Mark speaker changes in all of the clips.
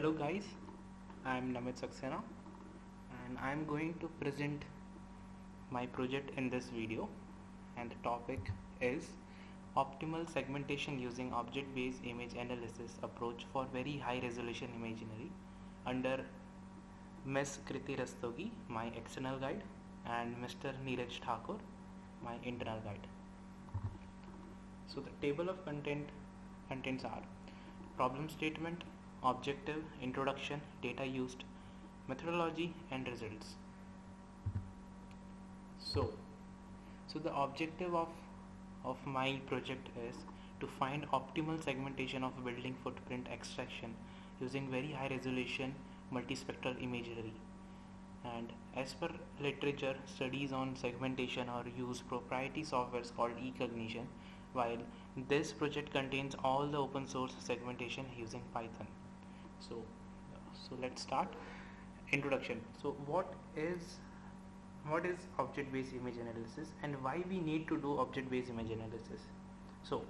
Speaker 1: Hello guys, I am Namit Saxena and I am going to present my project in this video, and the topic is optimal segmentation using object-based image analysis approach for very high resolution imagery under Ms. Kriti Rastogi, my external guide, and Mr. Neeraj Thakur, my internal guide. So the table of contents are problem statement, objective, introduction, data used, methodology, and results. So the objective of my project is to find optimal segmentation of building footprint extraction using very high resolution multispectral imagery. And as per literature, studies on segmentation or use proprietary softwares called eCognition, while this project contains all the open source segmentation using Python. So let's start. Introduction. So what is object-based image analysis and why we need to do object-based image analysis? So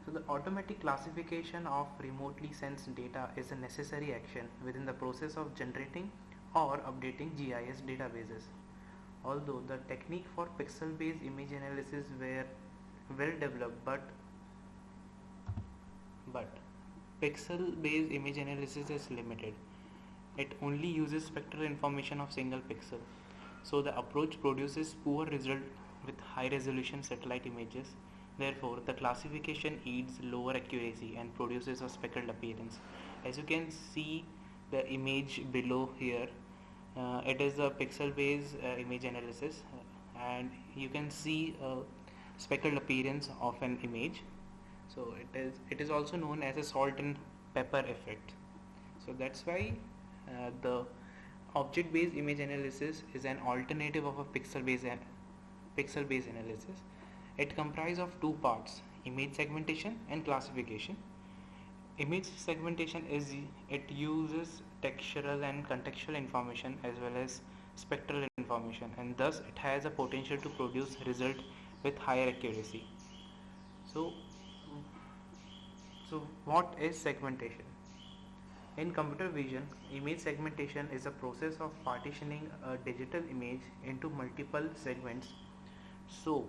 Speaker 1: the automatic classification of remotely sensed data is a necessary action within the process of generating or updating GIS databases. Although the technique for pixel-based image analysis were well developed, but pixel-based image analysis is limited. It only uses spectral information of single pixel. So the approach produces poor result with high resolution satellite images. Therefore, the classification yields lower accuracy and produces a speckled appearance. As you can see the image below here, it is a pixel based image analysis, and you can see a speckled appearance of an image. So it is also known as a salt and pepper effect. So that's why the object based image analysis is an alternative of a pixel based analysis. It comprises of two parts: image segmentation and classification. Image segmentation it uses textural and contextual information as well as spectral information, and thus it has a potential to produce result with higher accuracy. So what is segmentation? In computer vision, image segmentation is a process of partitioning a digital image into multiple segments. So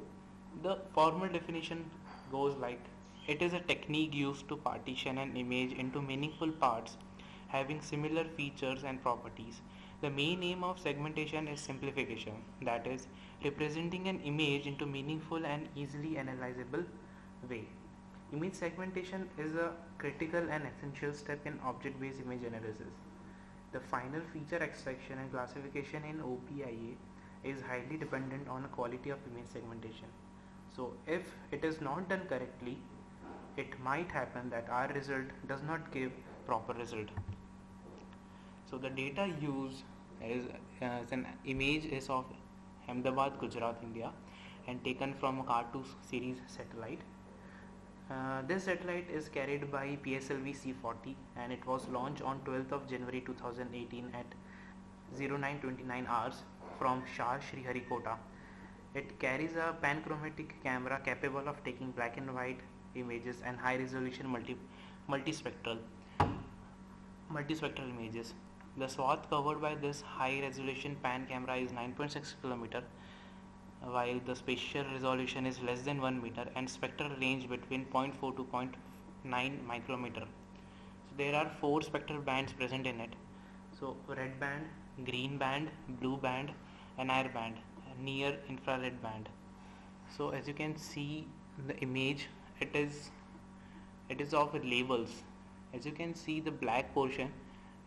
Speaker 1: the formal definition goes like: it is a technique used to partition an image into meaningful parts having similar features and properties. The main aim of segmentation is simplification, that is, representing an image into meaningful and easily analyzable way. Image segmentation is a critical and essential step in object-based image analysis. The final feature extraction and classification in OPIA is highly dependent on the quality of image segmentation. So if it is not done correctly, it might happen that our result does not give proper result. So the data used is an image is of Ahmedabad, Gujarat, India, and taken from a Car2 series satellite. This satellite is carried by PSLV C40 and it was launched on 12th of January 2018 at 0929 hours from Shah Sriharikota. It carries a panchromatic camera capable of taking black and white images and high resolution multispectral images. The swath covered by this high resolution pan camera is 9.6 km, while the spatial resolution is less than 1 meter and spectral range between 0.4 to 0.9 micrometer. So there are 4 spectral bands present in it. So red band, green band, blue band, and NIR band, near infrared band. So as you can see the image, it is of labels. As you can see the black portion,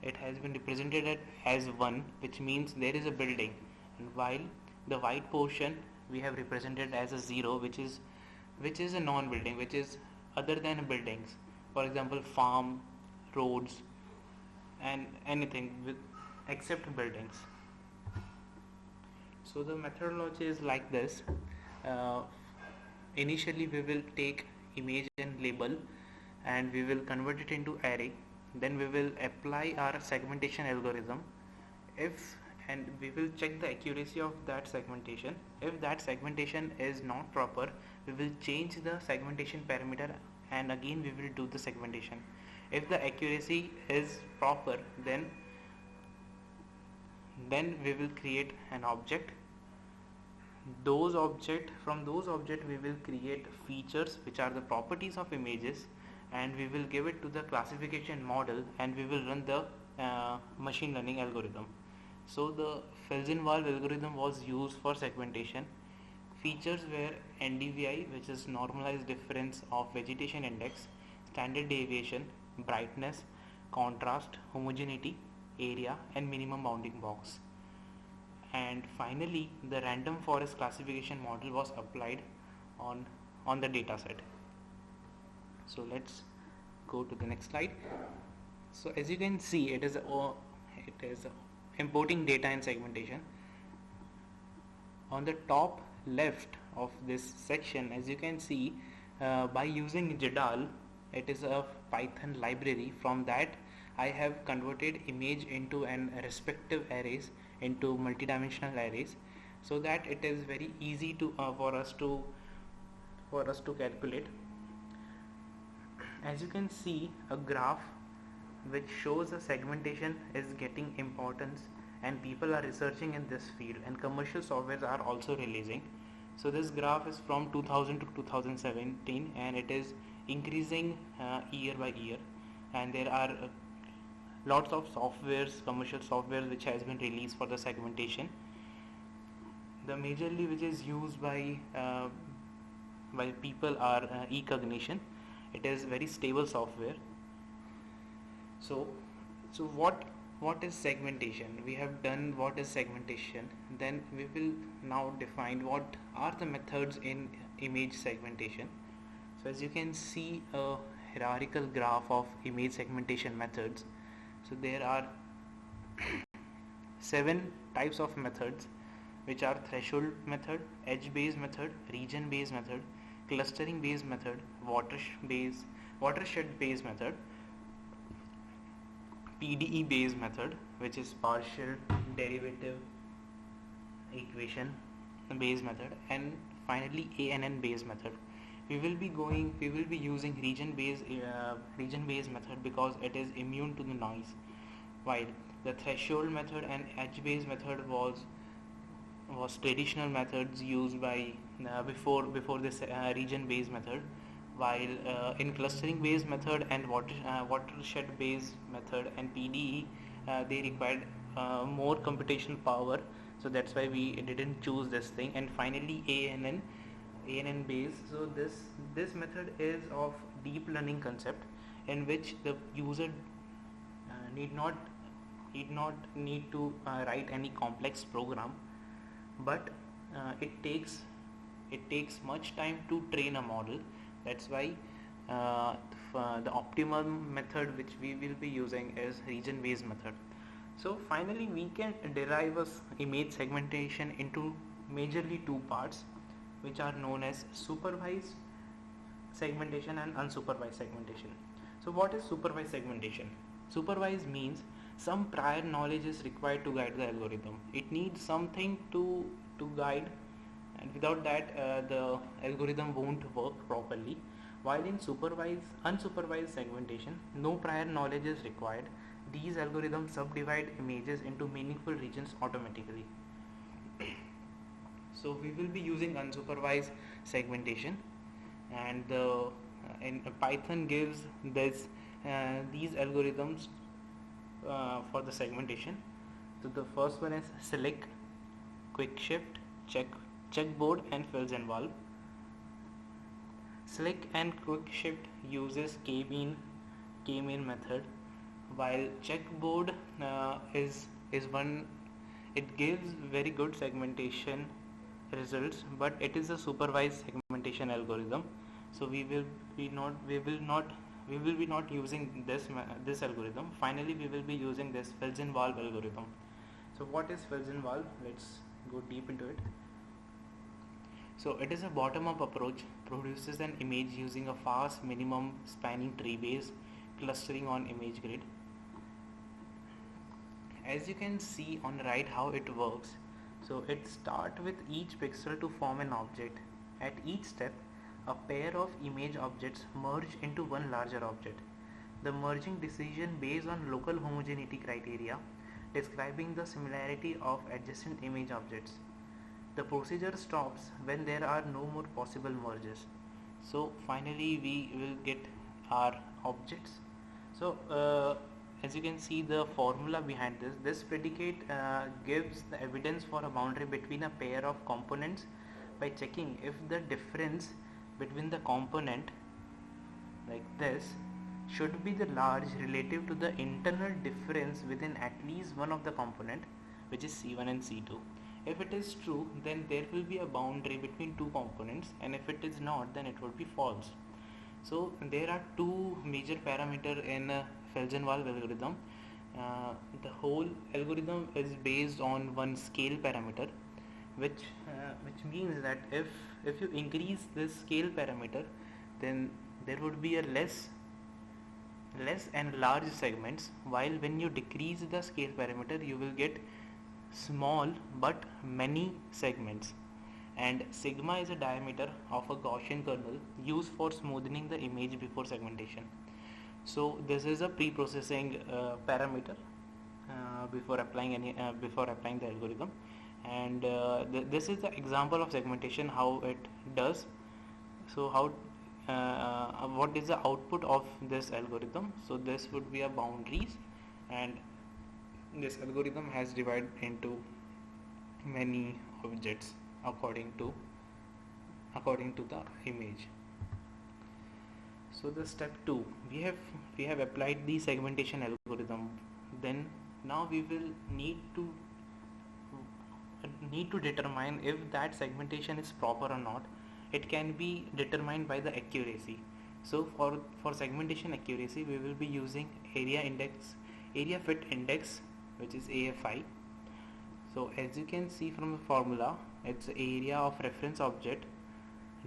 Speaker 1: it has been represented as 1, which means there is a building, and while the white portion we have represented as a 0, which is a non-building, which is other than buildings, for example farm, roads, and anything with except buildings. So the methodology is like this. Initially we will take image and label and we will convert it into array. Then we will apply our segmentation algorithm, and we will check the accuracy of that segmentation. If that segmentation is not proper, we will change the segmentation parameter and again we will do the segmentation. If the accuracy is proper, then we will create an object. From those object we will create features which are the properties of images, and we will give it to the classification model, and we will run the machine learning algorithm. So the Felsenwald algorithm was used for segmentation. Features were NDVI, which is normalized difference of vegetation index, standard deviation, brightness, contrast, homogeneity, area, and minimum bounding box. And finally, the random forest classification model was applied on the data set. So let's go to the next slide. So as you can see, it is importing data and segmentation. On the top left of this section, as you can see, by using JDAL, it is a Python library. From that I have converted image into an respective arrays, into multidimensional arrays, so that it is very easy to for us to calculate. As you can see, a graph which shows a segmentation is getting importance, and people are researching in this field, and commercial softwares are also releasing. So this graph is from 2000 to 2017, and it is increasing year by year, and there are lots of softwares, commercial softwares, which has been released for the segmentation. The majorly which is used by people are eCognition. It is very stable software. So what is segmentation? We have done what is segmentation. Then we will now define what are the methods in image segmentation. So as you can see, a hierarchical graph of image segmentation methods. So there are 7 types of methods, which are threshold method, edge based method, region based method, clustering based method, watershed based method, PDE based method, which is partial derivative equation based method, and finally ANN based method. We will be using region based method because it is immune to the noise, while the threshold method and edge based method was traditional methods used by before this region based method, while in clustering based method and watershed based method and PDE, they required more computational power, so that's why we didn't choose this thing. And finally ANN based. So this method is of deep learning concept, in which the user need not need to write any complex program, but it takes much time to train a model. That's why the optimum method which we will be using is region based method. So finally we can derive a image segmentation into majorly 2 parts, which are known as supervised segmentation and unsupervised segmentation. So what is supervised segmentation? Supervised means some prior knowledge is required to guide the algorithm. It needs something to guide, and without that the algorithm won't work properly. While in unsupervised segmentation, no prior knowledge is required. These algorithms subdivide images into meaningful regions automatically. So we will be using unsupervised segmentation, and Python gives these algorithms for the segmentation. So the first one is select, quick shift, checkboard, and Felsenwald. Select and quick shift uses k-mean method, while checkboard is one. It gives very good segmentation results, but it is a supervised segmentation algorithm. So we will be not using this algorithm. Finally we will be using this Felsenwald algorithm. So what is Felsenwald? Let's go deep into it. So it is a bottom-up approach, produces an image using a fast minimum spanning tree based clustering on image grid. As you can see on the right how it works. So it starts with each pixel to form an object. At each step, a pair of image objects merge into one larger object. the merging decision based on local homogeneity criteria describing the similarity of adjacent image objects. The procedure stops when there are no more possible merges. So finally we will get our objects. So as you can see the formula behind this predicate gives the evidence for a boundary between a pair of components by checking if the difference between the component like this should be the large relative to the internal difference within at least one of the component, which is C1 and C2. If it is true, then there will be a boundary between two components, and if it is not, then it would be false. So there are two major parameters in Felsenwald algorithm. The whole algorithm is based on one scale parameter, which means that if you increase this scale parameter, then there would be a less and large segments, while when you decrease the scale parameter you will get small but many segments. And sigma is a diameter of a Gaussian kernel used for smoothing the image before segmentation. So this is a pre-processing parameter before applying the algorithm, and this is the example of segmentation how it does. So how what is the output of this algorithm? So this would be a boundaries, and this algorithm has divided into many objects according to the image. So the step 2, we have applied the segmentation algorithm. Then now we will need to determine if that segmentation is proper or not. It can be determined by the accuracy. So for segmentation accuracy we will be using area fit index, which is AFI. So as you can see from the formula, it's area of reference object,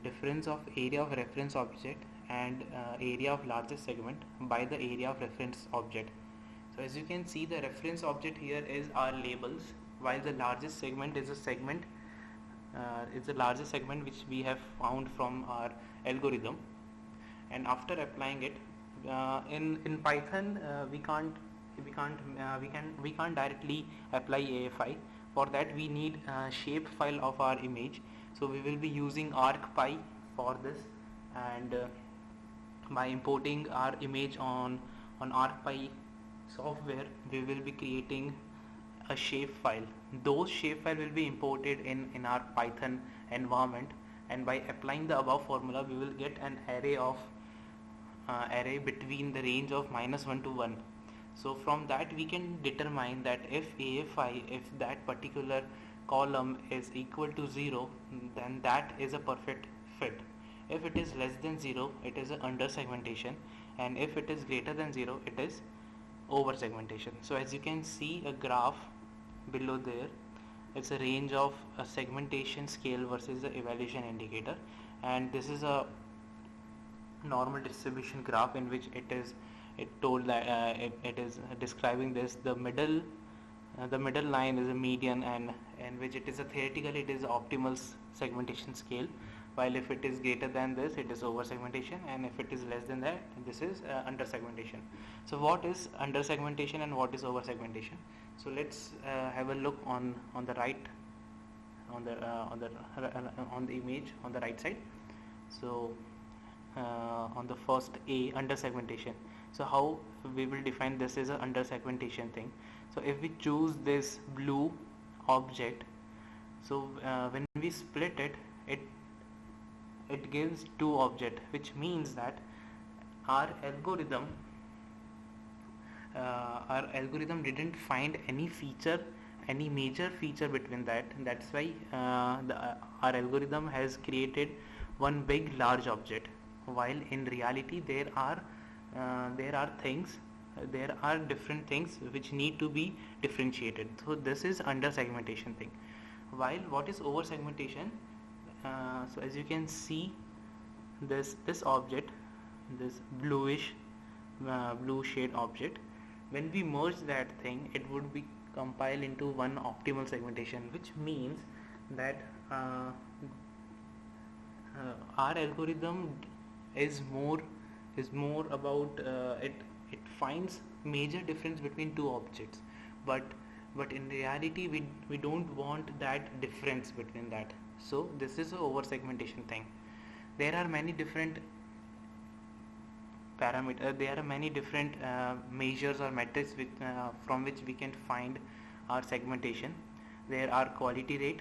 Speaker 1: difference of area of reference object, and area of largest segment by the area of reference object. So as you can see, the reference object here is our labels, while the largest segment is a segment it's the largest segment which we have found from our algorithm. And after applying it in Python, we can't directly apply AFI. For that we need a shape file of our image. So we will be using ArcPy for this, and by importing our image on ArcPy software, we will be creating a shapefile. Those shapefile will be imported in our Python environment, and by applying the above formula we will get an array between the range of -1 to 1. So from that we can determine that if AFI, if that particular column is equal to 0, then that is a perfect fit. If it is less than 0, it is a under segmentation, and if it is greater than 0, it is over segmentation. So as you can see a graph below there, it's a range of a segmentation scale versus the evaluation indicator, and this is a normal distribution graph in which it told that it is describing this. The middle line is a median, and which it is a theoretically it is optimal segmentation scale, while if it is greater than this it is over segmentation, and if it is less than that this is under segmentation. So what is under segmentation and what is over segmentation? So let's have a look on the right, on the image on the right side. So on the first A, under segmentation. So how we will define this is a under segmentation thing. So if we choose this blue object, so when we split it gives two objects, which means that our algorithm didn't find any major feature between that. That's why our algorithm has created one big large object, while in reality there are different things which need to be differentiated. So this is under segmentation thing. While what is over segmentation? So as you can see, this object, this bluish blue shade object, when we merge that thing, it would be compiled into one optimal segmentation, which means that our algorithm is more about it finds major difference between two objects, but in reality we don't want that difference between that. So this is a over segmentation thing. There are many different parameter, there are many different measures or metrics from which we can find our segmentation. There are quality rate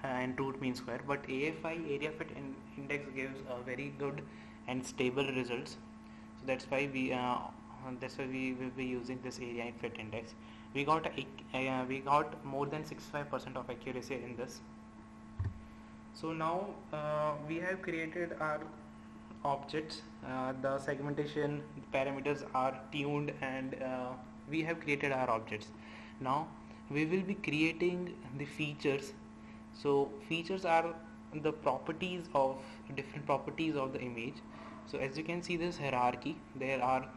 Speaker 1: and root mean square, but AFI, area fit index, gives a very good and stable results. So that's why we will be using this area fit index. We got more than 65% of accuracy in this. So now we have created our objects, the segmentation parameters are tuned, and we have created our objects. Now we will be creating the features. So features are the properties of different properties of the image. So as you can see this hierarchy, there are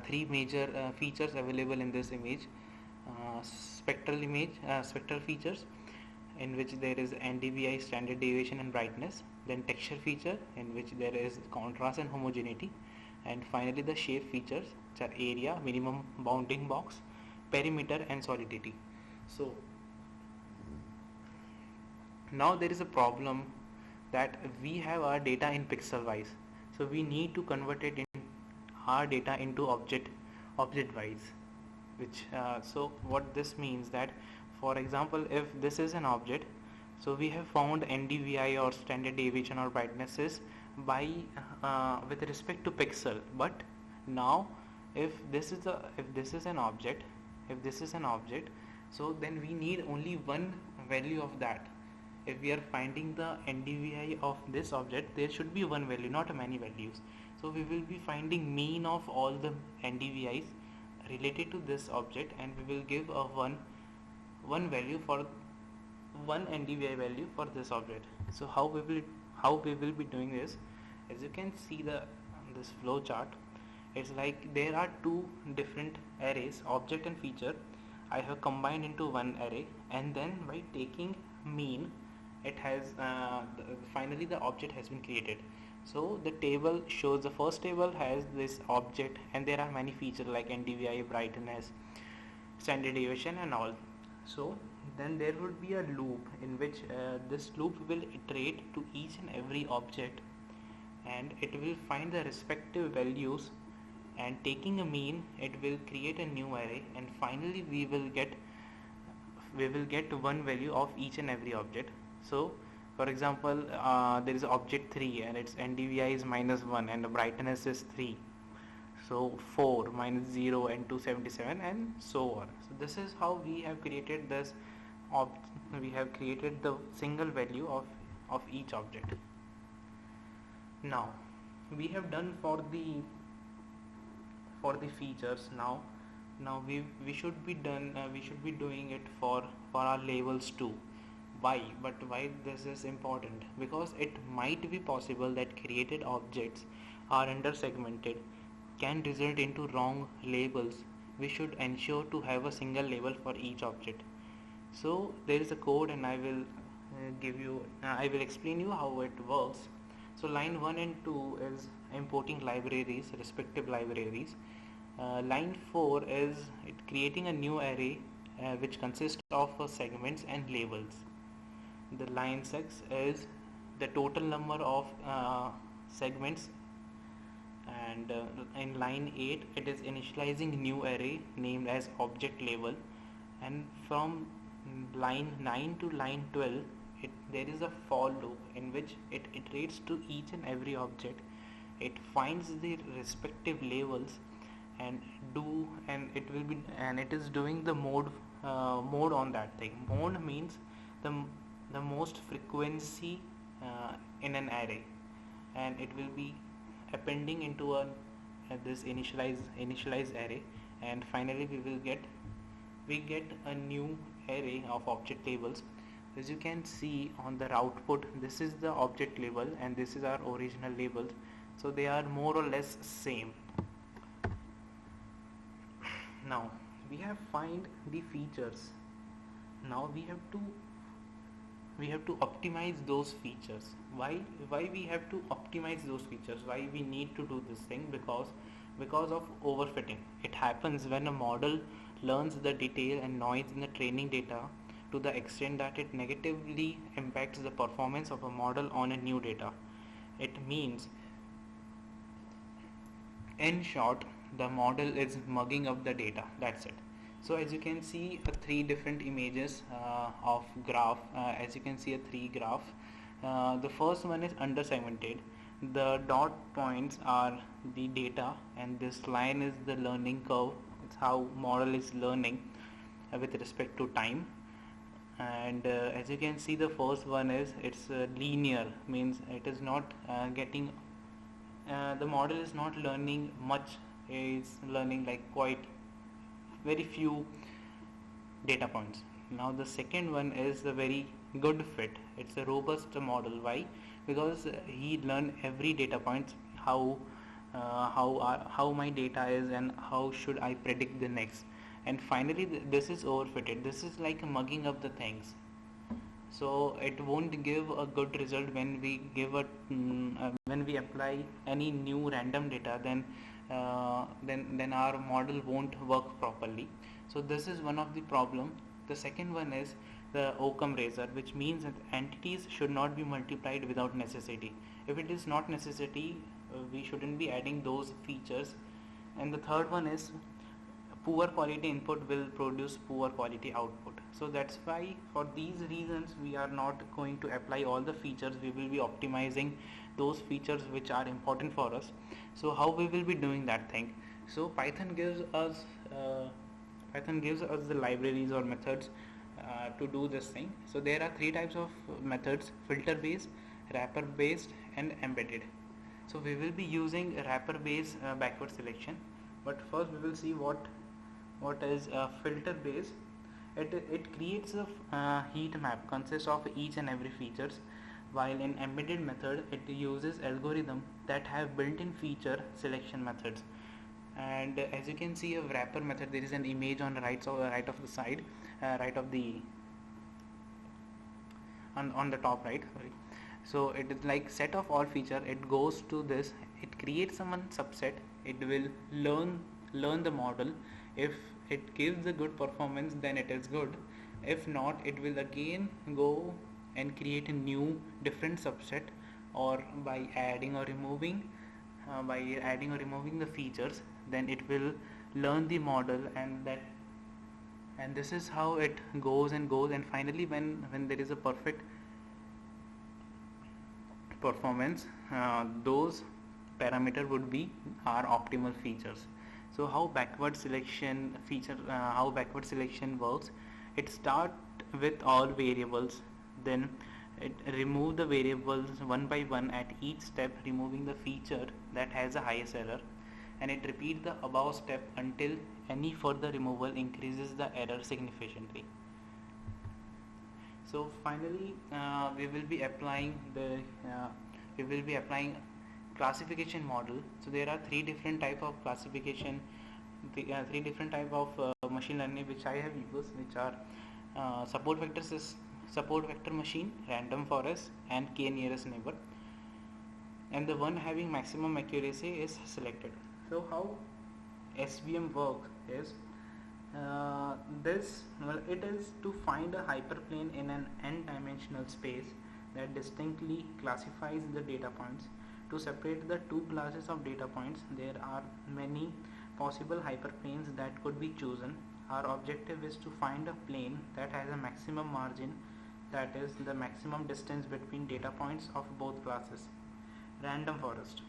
Speaker 1: three major features available in this image. Spectral features, in which there is NDVI, standard deviation and brightness, then texture feature, in which there is contrast and homogeneity, and finally the shape features, which are area, minimum bounding box, perimeter and solidity. So now there is a problem that we have our data in pixel wise, so we need to convert it in our data into object wise, which so what this means that, for example, if this is an object, so we have found NDVI or standard deviation or brightnesses by with respect to pixel. But now if this is an object, so then we need only one value of that. If we are finding the NDVI of this object, there should be one value, not many values. So we will be finding mean of all the NDVIs related to this object, and we will give a one value for one NDVI value for this object. So how we will be doing this? As you can see this flow chart, it's like there are two different arrays, object and feature. I have combined into one array, and then by taking mean, it has finally the object has been created. So the table shows, the first table has this object, and there are many features like NDVI, brightness, standard deviation and all. So then there would be a loop in which this loop will iterate to each and every object, and it will find the respective values, and taking a mean, it will create a new array, and finally we will get one value of each and every object. So for example, there is object 3 and its NDVI is -1 and the brightness is 3. So 4 minus 0 and 277 and so on. So this is how we have created this we have created the single value of each object. Now we have done for the features. Now we should be doing it for our labels too. Why this is important? Because it might be possible that created objects are under segmented, can result into wrong labels. We should ensure to have a single label for each object. So there is a code, and I will explain you how it works. So line 1 and 2 is importing respective libraries. Line 4 is creating a new array which consists of segments and labels. The line 6 is the total number of segments, and in line 8 it is initializing new array named as object label, and from line 9 to line 12 there is a for loop in which it iterates to each and every object. It finds the respective labels and it is doing the mode on that thing. Mode means the most frequency in an array, and it will be appending into this initialize array, and finally we get a new array of object labels. As you can see on the output, this is the object label and this is our original label, so they are more or less same. Now we have find the features. Now we have to optimize those features. Why we have to optimize those features? Why we need to do this thing? Because because of overfitting. It happens when a model learns the detail and noise in the training data to the extent that it negatively impacts the performance of a model on a new data. It means, in short, the model is mugging up the data. That's it. So as you can see, three different images of graph. As you can see, a three graph. The first one is under segmented. The dot points are the data, and this line is the learning curve. It's how model is learning with respect to time. And as you can see, the first one is it's linear, means it is not getting the model is not learning much, is learning like quite very few data points. Now the second one is a very good fit. It's a robust model. Why? Because he learned every data point, how my data is and how should I predict the next. And finally this is overfitted. This is like mugging up the things, so it won't give a good result when we give when we apply any new random data. Then our model won't work properly. So this is one of the problem. The second one is the Occam razor, which means that entities should not be multiplied without necessity. If it is not necessity, we shouldn't be adding those features. And the third one is poor quality input will produce poor quality output. So that's why, for these reasons, we are not going to apply all the features. We will be optimizing those features which are important for us. So how we will be doing that thing? So Python gives us the libraries or methods to do this thing. So there are three types of methods: filter based, wrapper based, and embedded. So we will be using wrapper based backward selection, but first we will see what is filter based. It creates a heat map consists of each and every features, while in embedded method it uses algorithm that have built-in feature selection methods. And as you can see, a wrapper method, there is an image on the right of the side, right of the on the top right, sorry. So it is like set of all feature. It goes to this, it creates one subset, it will learn the model. If it gives a good performance, then it is good. If not, it will again go and create a new different subset, or by adding or removing the features, then it will learn the model. And this is how it goes, and finally when there is a perfect performance, those parameter would be our optimal features. So how backward selection works? It start with all variables, then it remove the variables one by one at each step, removing the feature that has the highest error, and it repeats the above step until any further removal increases the error significantly. So finally we will be applying classification model. So there are three different type of classification, three different type of machine learning which I have used, which are support vector machine, random forest, and k nearest neighbor. And the one having maximum accuracy is selected. So how SVM work is it is to find a hyperplane in an n-dimensional space that distinctly classifies the data points. To separate the two classes of data points, there are many possible hyperplanes that could be chosen. Our objective is to find a plane that has a maximum margin, that is the maximum distance between data points of both classes. Random forest.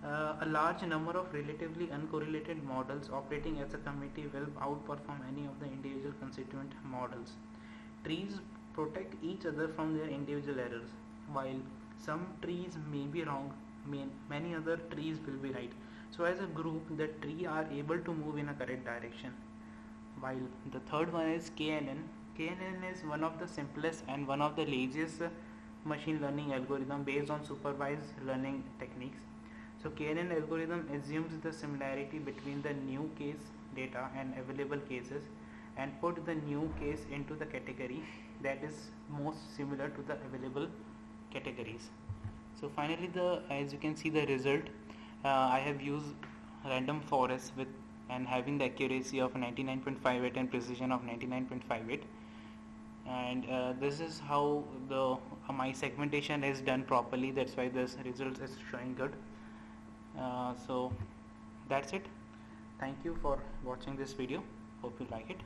Speaker 1: A large number of relatively uncorrelated models operating as a committee will outperform any of the individual constituent models. Trees protect each other from their individual errors. While some trees may be wrong, many other trees will be right. So as a group, the tree are able to move in a correct direction. While the third one is KNN. KNN is one of the simplest and one of the laziest machine learning algorithm based on supervised learning techniques. So KNN algorithm assumes the similarity between the new case data and available cases, and put the new case into the category that is most similar to the available categories. So finally, as you can see the result, I have used random forest with and having the accuracy of 99.58 and precision of 99.58. And this is how the my segmentation is done properly. That's why this results is showing good. So that's it. Thank you for watching this video. Hope you like it.